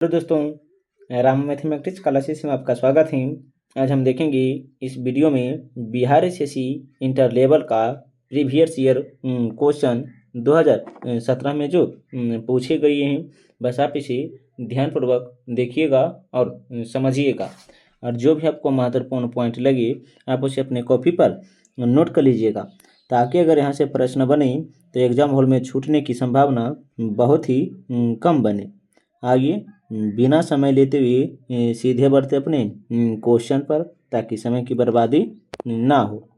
Hello दोस्तों, Ram mathematics classes में आपका स्वागत है। आज हम देखेंगे इस वीडियो में बिहार एसएससी इंटर लेवल का प्रीवियस ईयर क्वेश्चन 2017 में जो पूछे गए हैं, बस आप इसे ध्यानपूर्वक देखिएगा और समझिएगा। और जो भी आपको महत्वपूर्ण पॉइंट लगे आप उसे अपने कॉपी पर नोट कर लीजिएगा, ताकि अगर यहाँ से प्रश्न बने तो एग्जाम हॉल में छूटने की संभावना बहुत ही कम बने। आइए बिना समय लेते हुए सीधे बढ़ते अपने क्वेश्चन पर, ताकि समय की बर्बादी ना हो।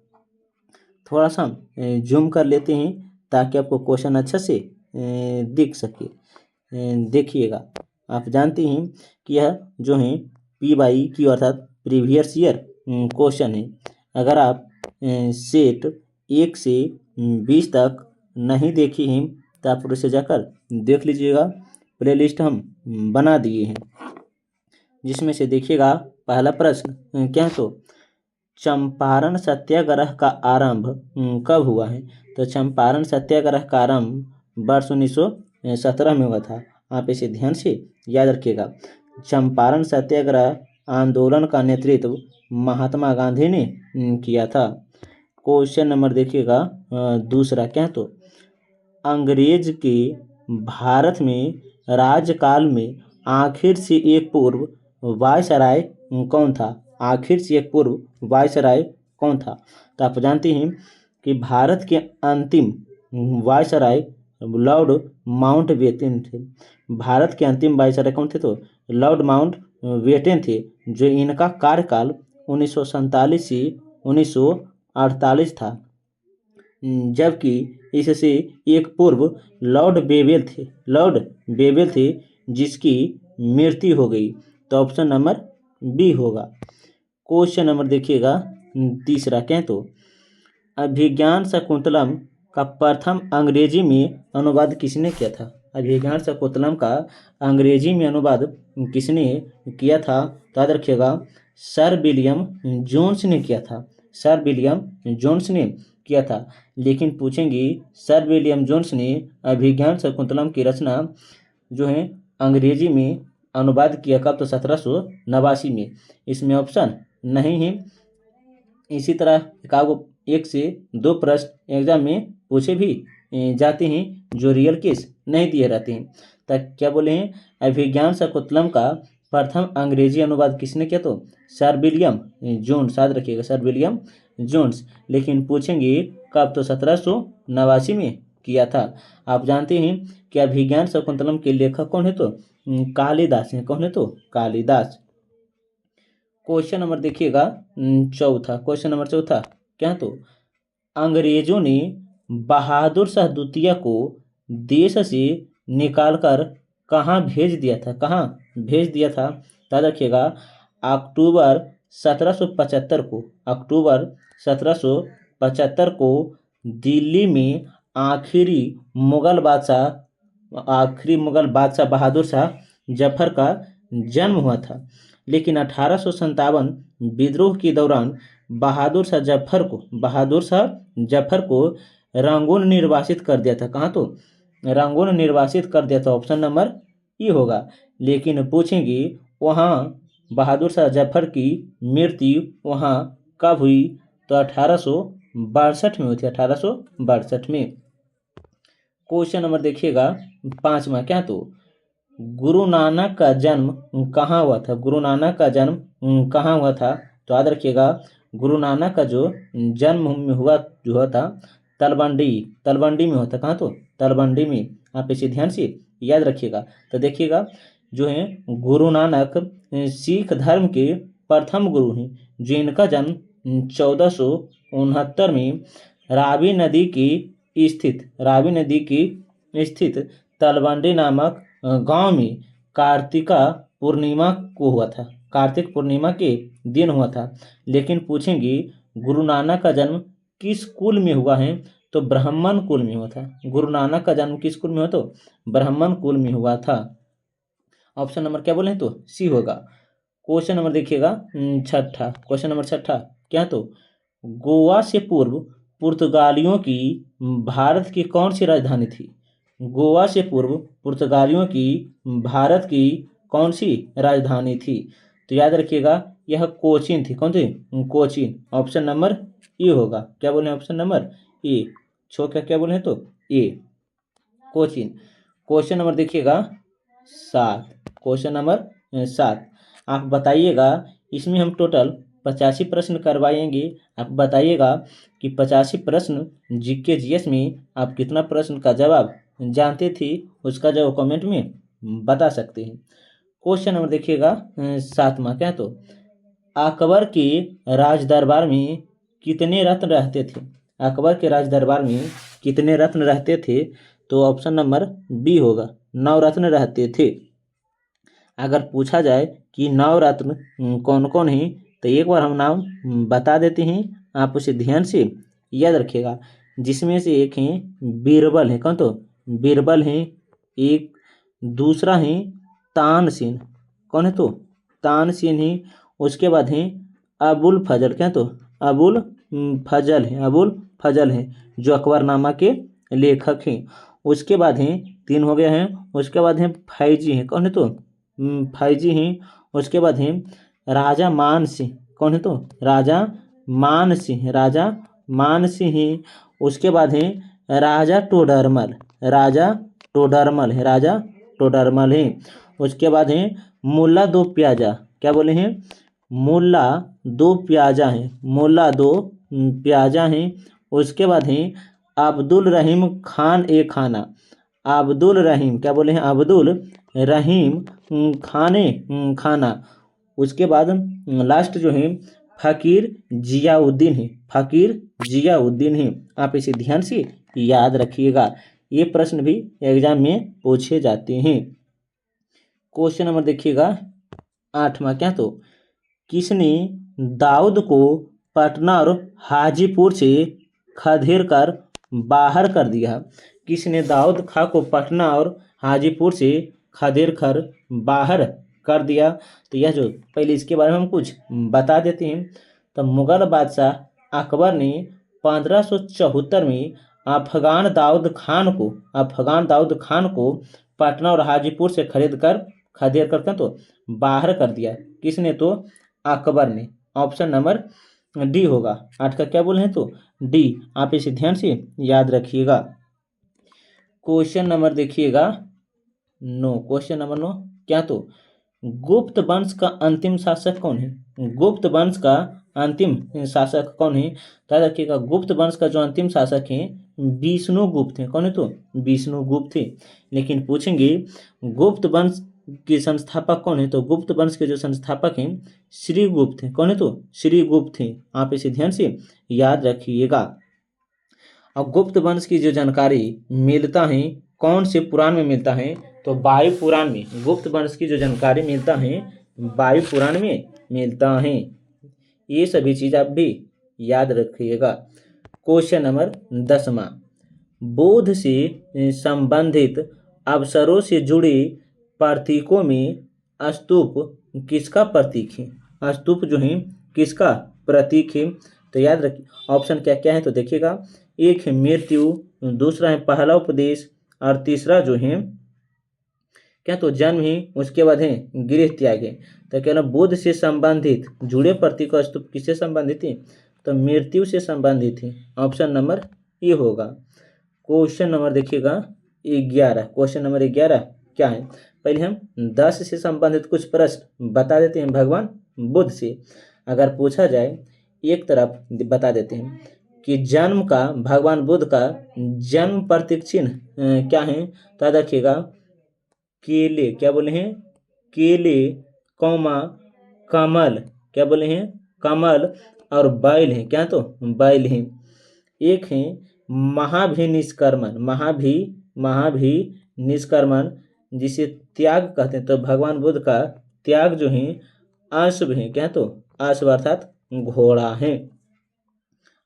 थोड़ा सा जूम कर लेते हैं ताकि आपको क्वेश्चन अच्छा से दिख सके। देखिएगा, आप जानते हैं कि यह जो है PYQ अर्थात प्रीवियस ईयर क्वेश्चन है। अगर आप सेट 1 से 20 तक नहीं देखे हैं तो आप उसे जाकर देख लीजिएगा। प्लेलिस्ट हम बना दिए हैं, जिसमें से देखिएगा पहला प्रश्न क्या है, तो चंपारण सत्याग्रह का आरंभ कब हुआ है। तो चंपारण सत्याग्रह का आरंभ वर्ष 1917 में हुआ था। आप इसे ध्यान से याद रखिएगा। चंपारण सत्याग्रह आंदोलन का नेतृत्व महात्मा गांधी ने किया था। क्वेश्चन नंबर देखिएगा दूसरा क्या है, तो अंग्रेज के भारत में राज्यकाल में आखिर से एक पूर्व वायसराय कौन था। आखिर से एक पूर्व वायसराय कौन था। तो आप जानते हैं कि भारत के अंतिम वायसराय लॉर्ड माउंटबेटन थे। भारत के अंतिम वायसराय कौन थे, तो लॉर्ड माउंटबेटन थे, जो इनका कार्यकाल 1947 से 1948 था। जबकि इससे एक पूर्व लॉर्ड बेवेल थे, जिसकी मृत्यु हो गई। तो ऑप्शन नंबर बी होगा। क्वेश्चन नंबर देखिएगा तीसरा क्या है, तो अभिज्ञान शाकुंतलम का प्रथम अंग्रेजी में अनुवाद किसने किया था। अभिज्ञान शाकुंतलम का अंग्रेजी में अनुवाद किसने किया था, तो याद रखिएगा सर विलियम जोन्स ने किया था। सर विलियम जोन्स ने किया था। लेकिन पूछेंगे सर विलियम जोन्स ने अभिज्ञान शाकुंतलम की रचना जो है अंग्रेजी में अनुवाद किया कब, तो 1789 में। इसमें ऑप्शन नहीं है। इसी तरह एक से दो प्रश्न एग्जाम में पूछे भी जाते हैं, जो रियल केस नहीं दिए रहते हैं। तक क्या बोले हैं, अभिज्ञान शाकुंतलम का प्रथम अंग्रेजी अनुवाद किसने किया, तो सर विलियम जोन्स। याद रखिएगा सर विलियम जोन्स। लेकिन पूछेंगे कब, तो 1789 में किया था। आप जानते हैं कि अभिज्ञान शाकुंतलम के लेखक कौन है, तो कालिदास हैं। कौन है, तो कालिदास। क्वेश्चन नंबर देखिएगा चौथा। क्वेश्चन नंबर चौथा क्या है, तो अंग्रेजों ने बहादुर शाह द्वितीय को देश से निकालकर कहाँ भेज दिया था। कहाँ भेज दिया था, याद रखिएगा अक्टूबर 1775 को दिल्ली में आखिरी मुगल बादशाह बहादुर शाह जफर का जन्म हुआ था। लेकिन 1857 विद्रोह के दौरान बहादुर शाह जफर को रंगून निर्वासित कर दिया था। कहाँ, तो रंगून निर्वासित कर दिया था। ऑप्शन नंबर ई होगा। लेकिन पूछेंगे वहाँ बहादुर शाह जफर की मृत्यु वहाँ कब हुई, तो 1862 में हुई थी। 1862 में। क्वेश्चन नंबर देखिएगा पांचवा क्या, तो गुरु नानक का जन्म कहाँ हुआ था। गुरु नानक का जन्म कहाँ हुआ था, तो याद रखिएगा गुरु नानक का जो जन्म हुआ था तलवंडी में होता। कहाँ, तो तलवंडी में। आप इसे ध्यान से याद रखिएगा। तो देखिएगा जो है गुरु नानक सिख धर्म के प्रथम गुरु हैं, जो इनका जन्म 1469 में रावी नदी की स्थित तलवंडी नामक गांव में कार्तिक पूर्णिमा को हुआ था। कार्तिक पूर्णिमा के दिन हुआ था। लेकिन पूछेंगे गुरु नानक का जन्म किस कुल में हुआ है, तो ब्राह्मण कुल में हुआ था। गुरु नानक का जन्म किस कुल में हुआ, तो ब्राह्मण कुल में हुआ था। ऑप्शन नंबर क्या बोले, तो सी होगा। क्वेश्चन नंबर देखिएगा छठा। क्वेश्चन नंबर छठा क्या, तो गोवा से पूर्व पुर्तगालियों की भारत की कौन सी राजधानी थी। गोवा से पूर्व पुर्तगालियों की भारत की कौन सी राजधानी थी? तो याद रखिएगा यह कोचीन थी। कौन थी? कोचीन। ऑप्शन नंबर ए होगा। क्या बोले? Option number A. छो क्या बोले तो ए, कोचीन। क्वेश्चन नंबर देखिएगा 7। क्वेश्चन नंबर 7 आप बताइएगा, इसमें हम टोटल 85 प्रश्न करवाएंगे। आप बताइएगा कि 85 प्रश्न जीके जीएस में आप कितना प्रश्न का जवाब जानते थे, उसका जवाब कमेंट में बता सकते हैं। क्वेश्चन नंबर देखिएगा 7वां। क्या तो अकबर के राज दरबार में कितने रत्न रहते थे? अकबर के राज दरबार में कितने रत्न रहते थे? तो ऑप्शन नंबर बी होगा, 9 रत्न रहते थे। अगर पूछा जाए कि 9 रत्न कौन कौन हैं, तो एक बार हम नाम बता देते हैं, आप उसे ध्यान से याद रखिएगा। जिसमें से एक हैं बीरबल है। कौन? तो बीरबल हैं। एक दूसरा है तानसेन। कौन है? तो तानसेन है। उसके बाद हैं अबुल फजल। क्या? तो अबुल फजल है। अबुल फजल है जो अकबरनामा के लेखक हैं। उसके बाद हैं 3 हो गए हैं। उसके बाद हैं फैजी हैं। कौन है? तो फैजी हैं। उसके बाद हैं राजा मान सिंह। कौन है? तो राजा मान सिंह। राजा मान सिंह हैं। उसके बाद हैं राजा टोडरमल। राजा टोडरमल है। राजा टोडरमल है। उसके बाद हैं मुल्ला दो प्याजा। क्या बोले हैं? मुल्ला दो प्याजा हैं। मुल्ला दो प्याजा हैं। उसके बाद हैं अब्दुल रहीम खान ए खाना। अब्दुल रहीम। क्या बोले हैं? अब्दुल रहीम खाने खाना। उसके बाद लास्ट जो है फ़कीर जियाउद्दीन है। फ़कीर जियाउद्दीन है। आप इसे ध्यान से याद रखिएगा, ये प्रश्न भी एग्जाम में पूछे जाते हैं। क्वेश्चन नंबर देखिएगा 8वां। क्या? तो किसने दाऊद को पटना और हाजीपुर से खदेड़ कर बाहर कर दिया? किसने दाऊद खां को पटना और हाजीपुर से खदेड़ कर बाहर कर दिया? तो यह जो पहले इसके बारे में हम कुछ बता देते हैं। तो मुगल बादशाह अकबर ने 1574 में अफगान दाऊद खान को पटना और हाजीपुर से खदेड़ कर तो बाहर कर दिया। किसने? तो अकबर ने। ऑप्शन नंबर डी होगा। 8 का क्या बोले हैं? तो डी। आप इसे ध्यान से याद रखिएगा। क्वेश्चन नंबर देखिएगा 9। Question number 9। क्या? तो गुप्त वंश का अंतिम शासक कौन है? गुप्त वंश का अंतिम शासक कौन है? तो याद रखिएगा गुप्त वंश का जो अंतिम शासक है विष्णुगुप्त है। कौन है? तो विष्णुगुप्त है। लेकिन पूछेंगे गुप्त वंश के संस्थापक कौन है? तो गुप्त वंश के जो संस्थापक हैं श्रीगुप्त हैं। कौन है? तो श्रीगुप्त हैं। आप इसे ध्यान से याद रखिएगा। और गुप्त वंश की जो जानकारी मिलता है कौन से पुराण में मिलता है? तो वायु पुराण में। गुप्त वंश की जो जानकारी मिलता है वायु पुराण में मिलता है। ये सभी चीज आप भी याद रखिएगा। क्वेश्चन नंबर 10वां। बोध से संबंधित अवसरों से जुड़े प्रतीकों में स्तूप किसका प्रतीक है? स्तूप जो है किसका प्रतीक है? तो याद रखिए ऑप्शन क्या क्या है। तो देखिएगा एक है मृत्यु, दूसरा है पहला उपदेश, और तीसरा जो है क्या? तो जन्म ही। उसके बाद है गृह त्याग है। तो क्या ना बुद्ध से संबंधित जुड़े प्रतीक स्तूप किससे संबंधित है? तो मृत्यु से संबंधित है। ऑप्शन नंबर ए होगा। क्वेश्चन नंबर देखिएगा 11। क्वेश्चन नंबर 11 क्या है? पहले हम 10 से संबंधित कुछ प्रश्न बता देते हैं भगवान बुद्ध से। अगर पूछा जाए एक तरफ बता देते हैं कि जन्म का, भगवान बुद्ध का जन्म प्रतीक चिन्ह क्या है? तो याद रखिएगा केले। क्या बोले हैं? केले, कौमा, कमल। क्या बोले हैं? कमल। और बैल है। क्या? तो बैल है। एक है महाभिनिष्क्रमण। महाभिनिष्क्रमण जिसे त्याग कहते हैं। तो भगवान बुद्ध का त्याग जो है अश्व है। क्या? तो अश्व अर्थात घोड़ा है।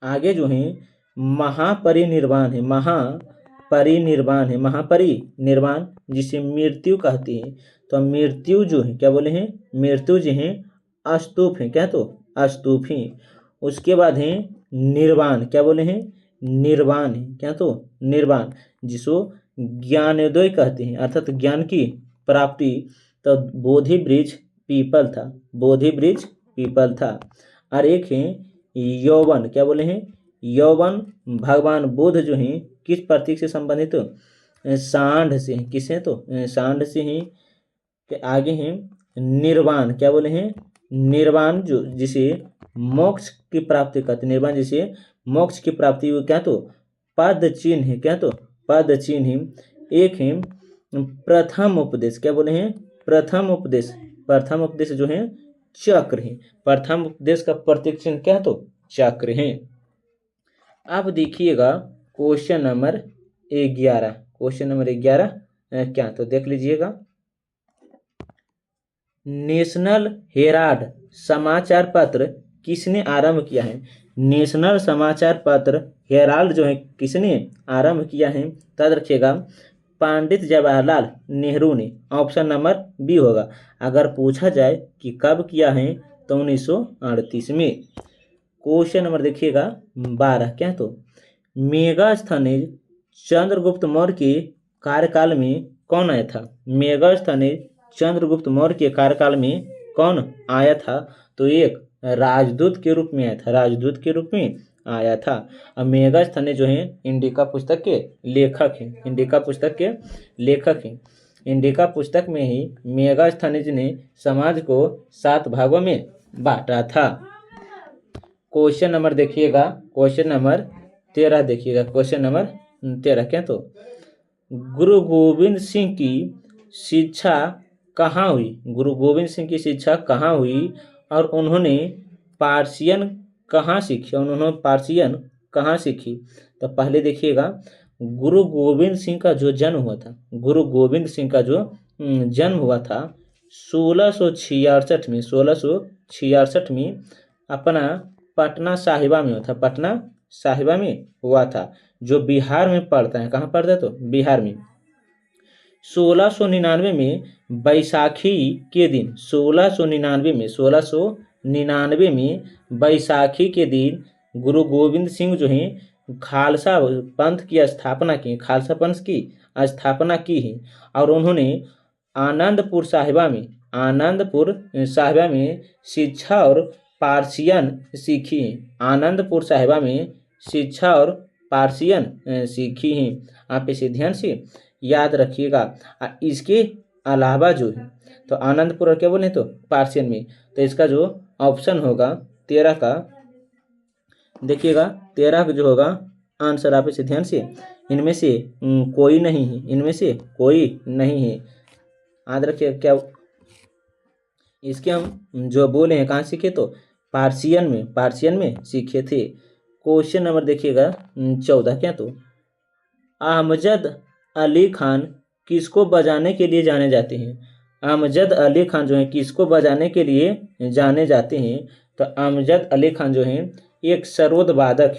आगे जो है महापरिनिर्वाण है। महापरिनिर्वाण जिसे मृत्यु कहती है। तो मृत्यु जो है क्या बोले हैं? मृत्यु जो है स्तूप है। क्या? तो स्तूप है। उसके बाद है निर्वाण। क्या बोले हैं? निर्वाण है। क्या? तो निर्वाण जिसको ज्ञानोदय कहते हैं, अर्थात ज्ञान की प्राप्ति। तो बोधि वृक्ष पीपल था, बोधि वृक्ष पीपल था। और एक है यौवन, क्या बोले हैं, यौवन भगवान बुद्ध जो हैं किस प्रतीक से संबंधित हो, सांड से, किससे, तो सांड से ही। के आगे हैं निर्वाण, क्या बोले हैं, निर्वाण जो जिसे मोक्ष की प्राप्ति करते, निर्वाण जिसे मोक्ष की प्राप्ति हो, क्या तो पद चिन्ह है, क्या तो पद चिन्ह है। एक है प्रथम उपदेश, क्या बोले हैं, प्रथम उपदेश, प्रथम उपदेश जो है चक्र है, प्रथम उपदेश का प्रतीक चिन्ह क्या तो चक्र है। अब देखिएगा क्वेश्चन नंबर 11, क्वेश्चन नंबर 11 क्या, तो देख लीजिएगा। नेशनल हेराल्ड समाचार पत्र किसने आरंभ किया है, नेशनल समाचार पत्र हेराल्ड जो है किसने आरंभ किया है, याद रखिएगा पंडित जवाहरलाल नेहरू ने। ऑप्शन नंबर बी होगा। अगर पूछा जाए कि कब किया है तो 1938 में। क्वेश्चन नंबर देखिएगा 12, क्या, तो मेगास्थनीज चंद्रगुप्त मौर्य के कार्यकाल में कौन आया था, मेगास्थनीज चंद्रगुप्त मौर्य के कार्यकाल में कौन आया था, तो एक राजदूत के रूप में आया था, राजदूत के रूप में आया था। अब मेगास्थनीज जो है इंडिका पुस्तक के लेखक हैं, इंडिका पुस्तक के लेखक हैं। इंडिका पुस्तक में ही मेगास्थनीज ने समाज को 7 भागों में बांटा था। क्वेश्चन नंबर देखिएगा, क्वेश्चन नंबर 13 देखिएगा, क्वेश्चन नंबर 13, क्या, तो गुरु गोविंद सिंह की शिक्षा कहाँ हुई, गुरु गोविंद सिंह की शिक्षा कहाँ हुई और उन्होंने पार्सियन कहाँ सीखी, और उन्होंने पार्सियन कहाँ सीखी। तो पहले देखिएगा गुरु गोविंद सिंह का जो जन्म हुआ था, गुरु गोविंद सिंह का जो जन्म हुआ था 1666 में, 1666 में अपना पटना साहिबा में हुआ था, पटना साहिबा में हुआ था, जो बिहार में पड़ता है। कहाँ पड़ता है, तो बिहार में। 1699 में बैसाखी के दिन, 1699 में बैसाखी के दिन गुरु गोविंद सिंह जो हैं खालसा पंथ की स्थापना की, खालसा पंथ की स्थापना की है। और उन्होंने आनंदपुर साहिबा में शिक्षा और पार्सियन सीखी है, आनंदपुर साहिबा में शिक्षा और पार्सियन सीखी हैं। आप इसे ध्यान से याद रखिएगा। इसके अलावा जो है तो आनंदपुर और क्या बोले तो पार्सियन में, तो इसका जो ऑप्शन होगा 13 का, देखिएगा 13 का जो होगा आंसर, आप इसे ध्यान से, इनमें से कोई नहीं है, इनमें से कोई नहीं है, याद रखिए। क्या इसके हम जो बोले हैं कहाँ सीखे, तो पार्सियन में सीखे थे। क्वेश्चन नंबर देखिएगा 14, क्या, तो अहमद अली खान किसको बजाने के लिए जाने जाते हैं, अमजद अली खान जो है किसको बजाने के लिए जाने जाते हैं, तो अमजद अली खान जो है एक सरोद वादक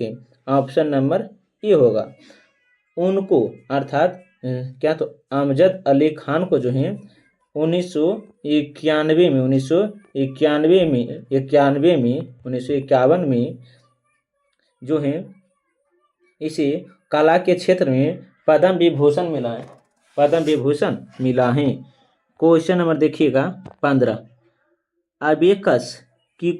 है। ऑप्शन नंबर ए होगा। उनको अर्थात क्या, तो अमजद अली खान को जो है 1951 में जो है इसे कला के क्षेत्र में पद्म विभूषण मिला है। क्वेश्चन नंबर देखिएगा 15, अबेकस की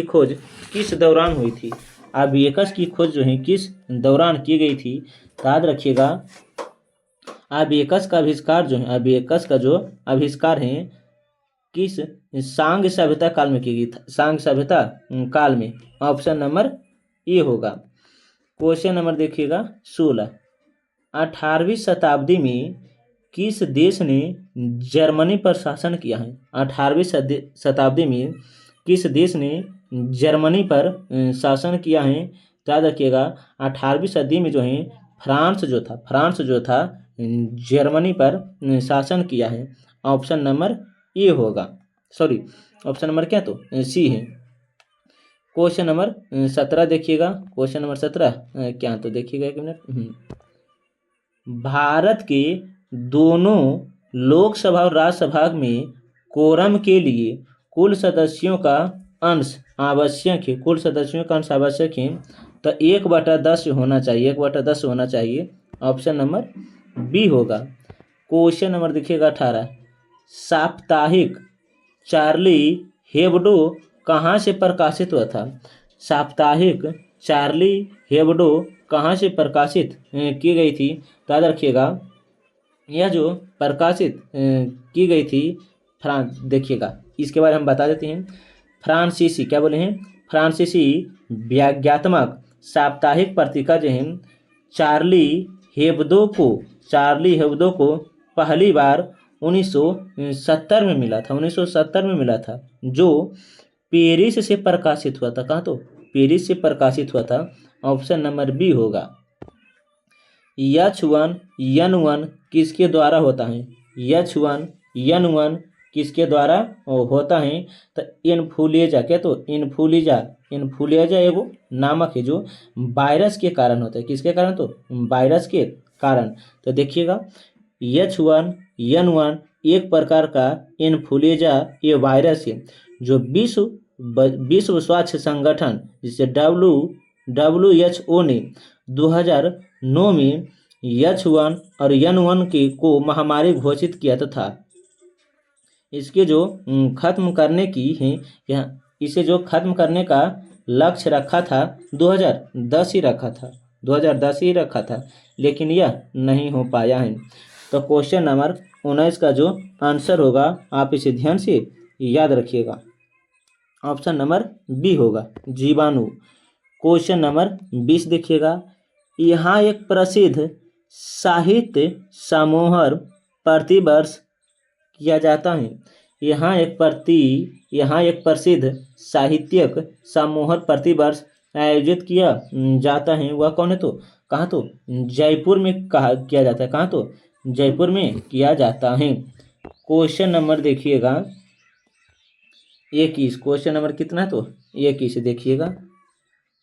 खोज किस दौरान हुई थी, अबेकस की खोज जो है किस दौरान की गई थी, याद रखिएगा। अबेकस का आविष्कार जो है, अबेकस का जो आविष्कार है किस सांग सभ्यता काल में की गई थी, सांग सभ्यता काल में। ऑप्शन नंबर ए होगा। क्वेश्चन नंबर देखिएगा 16, 18वीं शताब्दी में किस देश ने जर्मनी पर शासन किया है, 18वीं शताब्दी में किस देश ने जर्मनी पर शासन किया है, याद रखिएगा। 18वीं सदी में जो है फ्रांस जो था जर्मनी पर शासन किया है। ऑप्शन नंबर ए होगा, सॉरी ऑप्शन नंबर क्या, तो सी है। क्वेश्चन नंबर 17 देखिएगा, क्वेश्चन नंबर 17 क्या, तो देखिएगा 1 मिनट। भारत के दोनों लोकसभा और राज्यसभा में कोरम के लिए कुल सदस्यों का अंश आवश्यक है, तो 1/10 होना चाहिए, 1/10 होना चाहिए। ऑप्शन नंबर बी होगा। क्वेश्चन नंबर देखिएगा 18, साप्ताहिक चार्ली हेब्डो कहाँ से प्रकाशित हुआ था? साप्ताहिक चार्ली हेब्डो कहाँ से प्रकाशित की गई थी? तो याद रखिएगा, यह जो प्रकाशित की गई थी फ्रांस, देखिएगा इसके बारे में हम बता देते हैं। फ्रांसीसी, क्या बोले हैं, फ्रांसीसी व्यंग्यात्मक साप्ताहिक पत्रिका जो है चार्ली हेब्दो को पहली बार 1970 में मिला था, 1970 में मिला था, जो पेरिस से प्रकाशित हुआ था। कहाँ? तो पेरिस से प्रकाशित हुआ था। ऑप्शन नंबर बी होगा। H1N1 किसके द्वारा होता है? H1N1 किसके द्वारा होता है? तो इन्फ्लुएंजा, क्या? तो इन्फ्लुएंजा एगो नामक है जो वायरस के कारण होता है। किसके कारण? तो वायरस के कारण। तो देखिएगा H1N1 एक प्रकार का इन्फ्लुएंजा ये वायरस है जो विश्व स्वास्थ्य संगठन जिसे WHO ने 2009 में H1 और N1 को महामारी घोषित किया था। इसके जो खत्म करने की है, इसे जो खत्म करने का लक्ष्य रखा था 2010 ही रखा था, लेकिन यह नहीं हो पाया है। तो क्वेश्चन नंबर 19 का जो आंसर होगा आप इसे ध्यान से याद रखिएगा, ऑप्शन नंबर बी होगा, जीवाणु। क्वेश्चन नंबर 20 देखिएगा, यहाँ एक प्रसिद्ध साहित्य समारोह प्रतिवर्ष किया जाता है। यहाँ एक प्रसिद्ध साहित्यिक समारोह प्रतिवर्ष आयोजित किया जाता है। वह कौन है? तो कहाँ? तो जयपुर में किया जाता है। कहाँ? तो जयपुर में किया जाता है। क्वेश्चन नंबर देखिएगा 21, क्वेश्चन नंबर कितना है? तो 21 देखिएगा,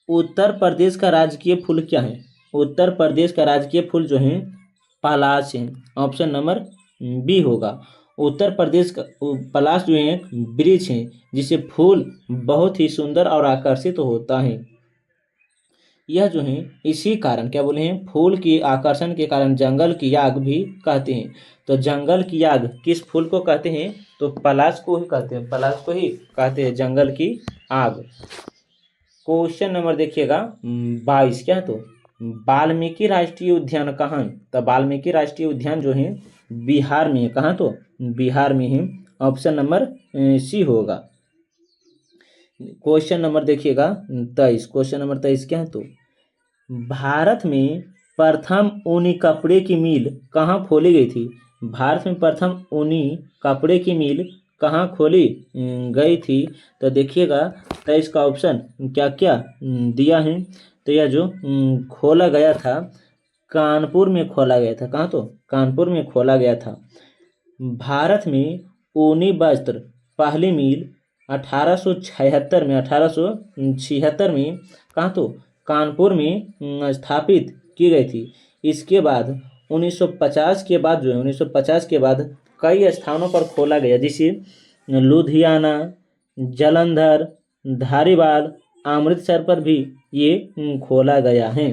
उत्तर प्रदेश का राजकीय फूल क्या है? उत्तर प्रदेश का राजकीय फूल जो है पलाश है। ऑप्शन नंबर बी होगा। उत्तर प्रदेश का पलाश जो है वृक्ष है जिसे फूल बहुत ही सुंदर और आकर्षित होता है। यह जो है इसी कारण, क्या बोले हैं, फूल की आकर्षण के कारण जंगल की आग भी कहते हैं। तो जंगल की आग किस फूल को कहते हैं? तो पलाश को ही कहते हैं, पलाश को ही कहते हैं जंगल की आग। क्वेश्चन नंबर देखिएगा 22, क्या? तो वाल्मीकि राष्ट्रीय उद्यान कहाँ है? तो वाल्मीकि राष्ट्रीय उद्यान जो है बिहार में है। कहाँ? तो बिहार में है। ऑप्शन नंबर सी होगा। क्वेश्चन नंबर देखिएगा 23, क्वेश्चन नंबर 23 क्या है? तो भारत में प्रथम ऊनी कपड़े की मिल कहाँ खोली गई थी? भारत में प्रथम ऊनी कपड़े की मिल कहाँ खोली गई थी? तो देखिएगा 23 का ऑप्शन क्या क्या दिया है। तो यह जो खोला गया था कानपुर में खोला गया था। कहाँ? तो कानपुर में खोला गया था। भारत में ऊनी वस्त्र पहली मिल 1876 में कहाँ? तो कानपुर में स्थापित की गई थी। इसके बाद 1950 के बाद जो है 1950 के बाद कई स्थानों पर खोला गया, जैसे लुधियाना, जालंधर, धारीवाल, अमृतसर पर भी ये खोला गया है।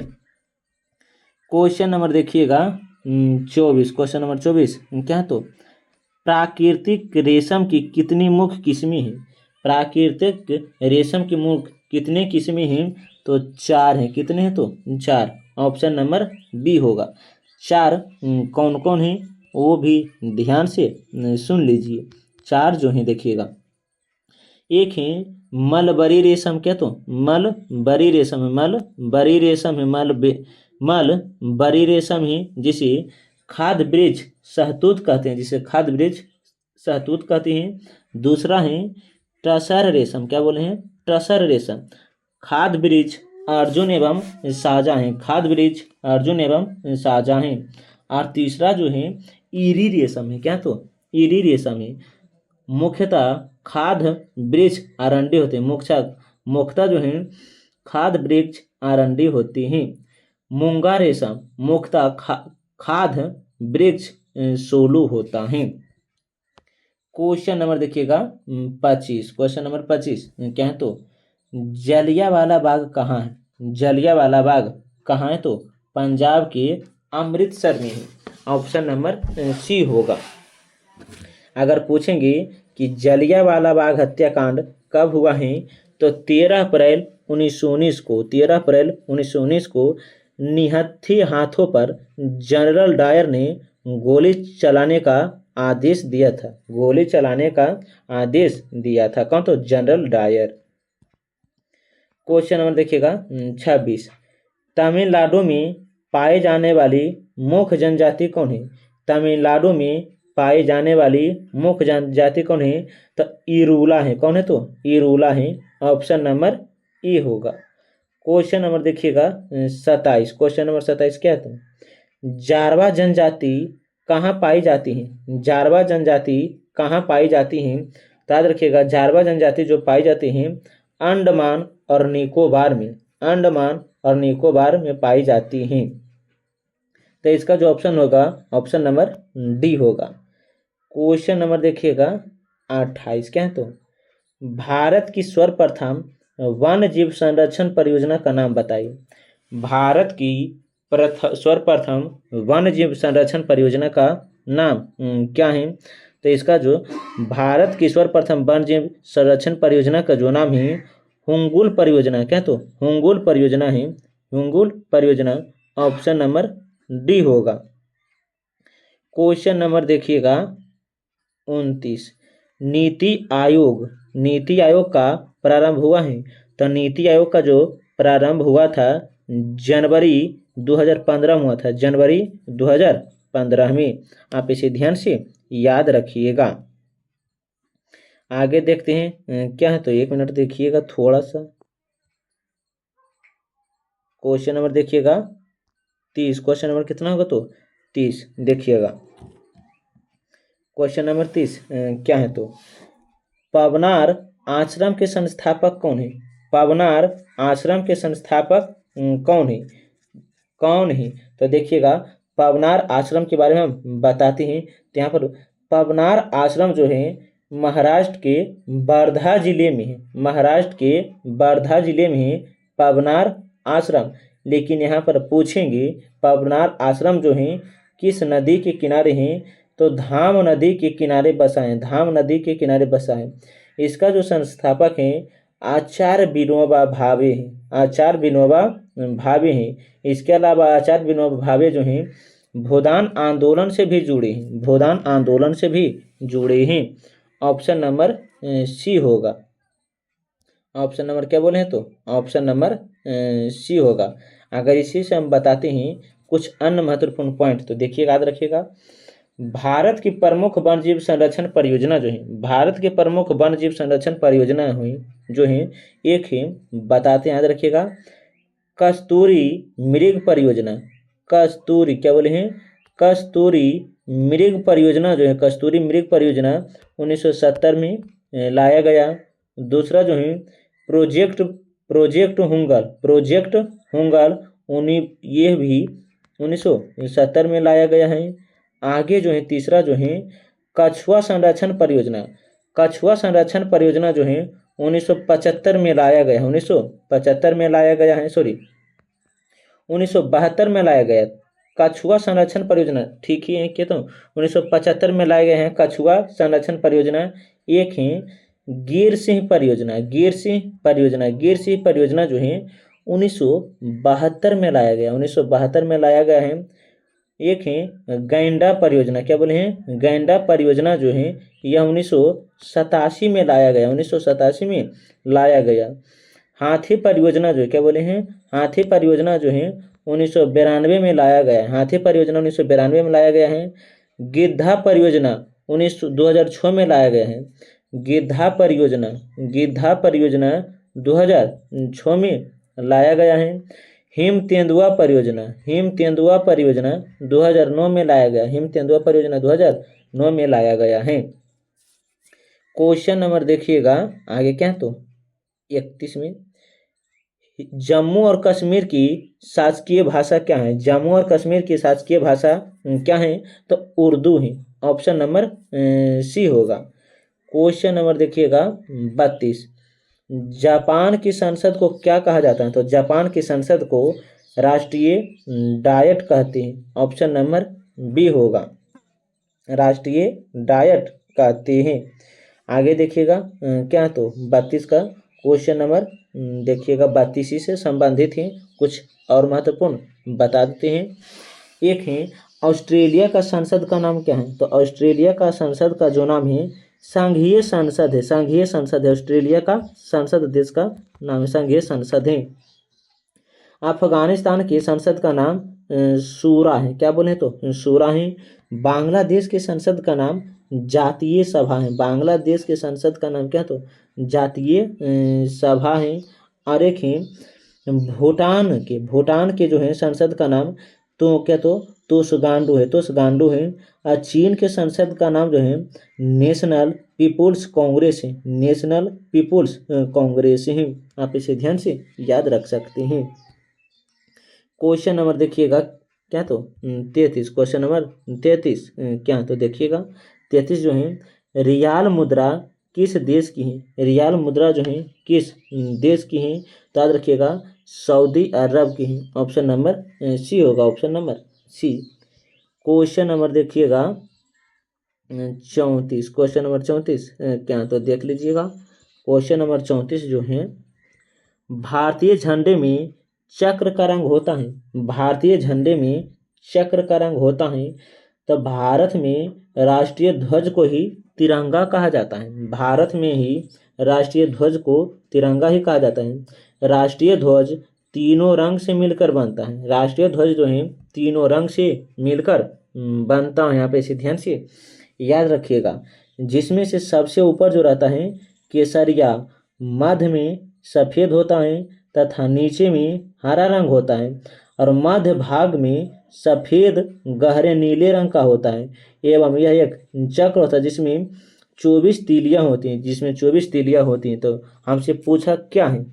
क्वेश्चन नंबर देखिएगा 24, क्वेश्चन नंबर 24 क्या है? तो प्राकृतिक रेशम की कितनी मुख्य किस्में हैं? प्राकृतिक रेशम की मुख्य कितने किस्में हैं? तो 4 हैं। कितने हैं? तो 4। ऑप्शन नंबर बी होगा। 4 कौन कौन हैं वो भी ध्यान से सुन लीजिए। 4 जो हैं देखिएगा, एक है मलबरी रेशम। क्या? तो मलबरी रेशम है, मलबरी रेशम है जिसे खाद्य वृक्ष शहतूत कहते हैं, जिसे खाद्य वृक्ष शहतूत कहते हैं। दूसरा है टसर रेशम। क्या बोले हैं? टसर रेशम। खाद्य वृक्ष अर्जुन एवं साजा हैं, खाद्य वृक्ष अर्जुन एवं साजा हैं। और तीसरा जो है ईरी रेशम है। क्या? तो ईरी रेशम है। मुख्यतः खाद्य वृक्ष आरंडी होते हैं, मुख्यतः जो है खाद्य वृक्ष आरंडी होती हैं। मूंगा रेशम मुख्यतः खाद्य वृक्ष सोलू होता है। क्वेश्चन नंबर देखिएगा 25, क्वेश्चन नंबर 25 क्या है? तो जलियांवाला बाग कहाँ है? जलियांवाला बाग कहाँ है? तो पंजाब के अमृतसर में है। ऑप्शन नंबर सी होगा। अगर पूछेंगे कि जलियांवाला बाग हत्याकांड कब हुआ है, तो 13 अप्रैल 1919 को, 13 अप्रैल 1919 को निहत्थी हाथों पर जनरल डायर ने गोली चलाने का आदेश दिया था। गोली चलाने का आदेश दिया था कौन? तो जनरल डायर। क्वेश्चन नंबर देखिएगा 26। तमिलनाडु में पाए जाने वाली मुख्य जनजाति कौन है? तमिलनाडु में पाई जाने वाली मुख्य जनजाति कौन है? तो इरूला है। कौन है? तो इरूला है। ऑप्शन नंबर ई होगा। क्वेश्चन नंबर देखिएगा 27। क्वेश्चन नंबर 27 क्या है? तो जारवा जनजाति कहाँ पाई जाती है? जारवा जनजाति कहाँ पाई जाती है? तो याद रखिएगा, जारवा जनजाति जो पाई जाती है अंडमान और निकोबार में, अंडमान और निकोबार में पाई जाती हैं। तो इसका जो ऑप्शन होगा, ऑप्शन नंबर डी होगा। क्वेश्चन नंबर देखिएगा 28 क्या है? तो भारत की सर्वप्रथम वन्य जीव संरक्षण परियोजना का नाम बताइए। भारत की सर्वप्रथम वन्य जीव संरक्षण परियोजना का नाम क्या है? तो इसका जो भारत की सर्वप्रथम वन्य जीव संरक्षण परियोजना का जो नाम है हुंगुल परियोजना। क्या? तो हुंगुल परियोजना है, हुंगुल परियोजना। ऑप्शन नंबर डी होगा। क्वेश्चन नंबर देखिएगा 29। नीति आयोग, नीति आयोग का प्रारंभ हुआ है। तो नीति आयोग का जो प्रारंभ हुआ था जनवरी 2015 में हुआ था, जनवरी 2015 में। आप इसे ध्यान से याद रखिएगा। आगे देखते हैं क्या है? तो 1 मिनट देखिएगा थोड़ा सा। क्वेश्चन नंबर देखिएगा 30। क्वेश्चन नंबर कितना होगा? तो 30 देखिएगा। क्वेश्चन नंबर 30 क्या है? तो पवनार आश्रम के संस्थापक कौन है? पवनार आश्रम के संस्थापक कौन है? कौन है? तो देखिएगा, पवनार आश्रम के बारे में हम बताते हैं। तो यहाँ पर पवनार आश्रम जो है महाराष्ट्र के वर्धा जिले में है, महाराष्ट्र के वर्धा जिले में है पवनार आश्रम। लेकिन यहाँ पर पूछेंगे पवनार आश्रम जो है किस नदी के किनारे हैं? तो धाम नदी के किनारे बसा है, धाम नदी के किनारे बसा है। इसका जो संस्थापक है आचार्य विनोबा भावे हैं, आचार्य विनोबा भावे हैं। इसके अलावा आचार्य विनोबा भावे जो हैं भूदान आंदोलन से भी जुड़े हैं, भूदान आंदोलन से भी जुड़े हैं। ऑप्शन नंबर सी होगा। ऑप्शन नंबर क्या बोले हैं? तो ऑप्शन नंबर सी होगा। अगर इसी से हम बताते हैं कुछ अन्य महत्वपूर्ण पॉइंट, तो देखिए याद रखिएगा। भारत की प्रमुख वन्य जीव संरक्षण परियोजना जो है, भारत के प्रमुख वन्य जीव संरक्षण परियोजना हुई जो है, एक है बताते हैं, याद रखिएगा, कस्तूरी मृग परियोजना। कस्तूरी क्या बोले हैं? कस्तूरी मृग परियोजना जो है, कस्तूरी मृग परियोजना 1970 में लाया गया। दूसरा जो है प्रोजेक्ट हुंगल, प्रोजेक्ट हुंगल ये भी 1970 में लाया गया है। आगे जो है तीसरा जो है कछुआ संरक्षण परियोजना, कछुआ संरक्षण परियोजना जो है 1975 में लाया गया, 1975 में लाया गया है, सॉरी 1972 में लाया गया। कछुआ संरक्षण परियोजना ठीक ही है कि? तो 1975 में लाए गए हैं कछुआ संरक्षण परियोजना। एक है गिर सिंह परियोजना, गिर सिंह परियोजना, गिर सिंह परियोजना जो है 1972 में लाया गया, 1972 में लाया गया है। एक है गैंडा परियोजना, क्या बोले हैं? गैंडा परियोजना जो है यह 1987 में लाया गया, 1987 में लाया गया। हाथी परियोजना जो है, क्या बोले हैं? हाथी परियोजना जो है 1992 में लाया गया है, हाथी परियोजना 1992 में लाया गया है। गिद्धा परियोजना 2006 में लाया गया है। गिद्धा परियोजना, गिद्धा परियोजना 2006 में लाया गया है। हिम तेंदुआ परियोजना, हिम तेंदुआ परियोजना 2009 में लाया गया, हिम तेंदुआ परियोजना 2009 में लाया गया है। क्वेश्चन नंबर देखिएगा आगे क्या है? तो 31 में जम्मू और कश्मीर की शासकीय भाषा क्या है? जम्मू और कश्मीर की शासकीय भाषा क्या है? तो उर्दू है। ऑप्शन नंबर सी होगा। क्वेश्चन नंबर देखिएगा 32। जापान की संसद को क्या कहा जाता है? तो जापान की संसद को राष्ट्रीय डायट कहते हैं। ऑप्शन नंबर बी होगा, राष्ट्रीय डायट कहते हैं। आगे देखिएगा क्या तो 32 का क्वेश्चन नंबर देखिएगा 32 से संबंधित हैं, कुछ और महत्वपूर्ण बता देते हैं। एक है ऑस्ट्रेलिया का संसद का नाम क्या है, तो ऑस्ट्रेलिया का संसद का जो नाम है संघीय संसद है, संघीय संसद है। ऑस्ट्रेलिया का संसद देश का नाम है, संघीय संसद है। अफगानिस्तान के संसद का नाम शूरा है, क्या बोले तो शूरा है। बांग्लादेश के संसद का नाम जातीय सभा है, बांग्लादेश के संसद का नाम क्या तो जातीय सभा है। और एक है भूटान के जो है संसद का नाम तो क्या तो तोशगांडू है, तोशगांडू है। और चीन के संसद का नाम जो है नेशनल पीपुल्स कांग्रेस है, नेशनल पीपुल्स कांग्रेस है। आप इसे ध्यान से याद रख सकते हैं। क्वेश्चन नंबर देखिएगा क्या तो 33, क्वेश्चन नंबर 33 क्या तो देखिएगा 33 जो है रियाल मुद्रा किस देश की है, रियाल मुद्रा जो है किस देश की है, तो याद रखिएगा सऊदी अरब की है। ऑप्शन नंबर सी होगा, option number C. Question number देखिएगा 34, क्वेश्चन नंबर 34 क्या तो देख लीजिएगा। क्वेश्चन नंबर 34 जो है भारतीय झंडे में चक्र का रंग होता है, भारतीय झंडे में चक्र का रंग होता है, तो भारत में राष्ट्रीय ध्वज को ही तिरंगा कहा जाता है, भारत में ही राष्ट्रीय ध्वज को तिरंगा ही कहा जाता है। राष्ट्रीय ध्वज तीनों रंग से मिलकर बनता है, राष्ट्रीय ध्वज जो है तीनों रंग से मिलकर बनता है। यहाँ पे इसे ध्यान से याद रखिएगा। जिसमें से सबसे ऊपर जो रहता है केसरिया, मध्य में सफ़ेद होता है तथा नीचे में हरा रंग होता है, और मध्य भाग में सफ़ेद गहरे नीले रंग का होता है। एवं यह एक चक्र होता है जिसमें 24 तीलियां होती हैं, जिसमें 24 तीलियां होती हैं। तो हमसे पूछा क्या है,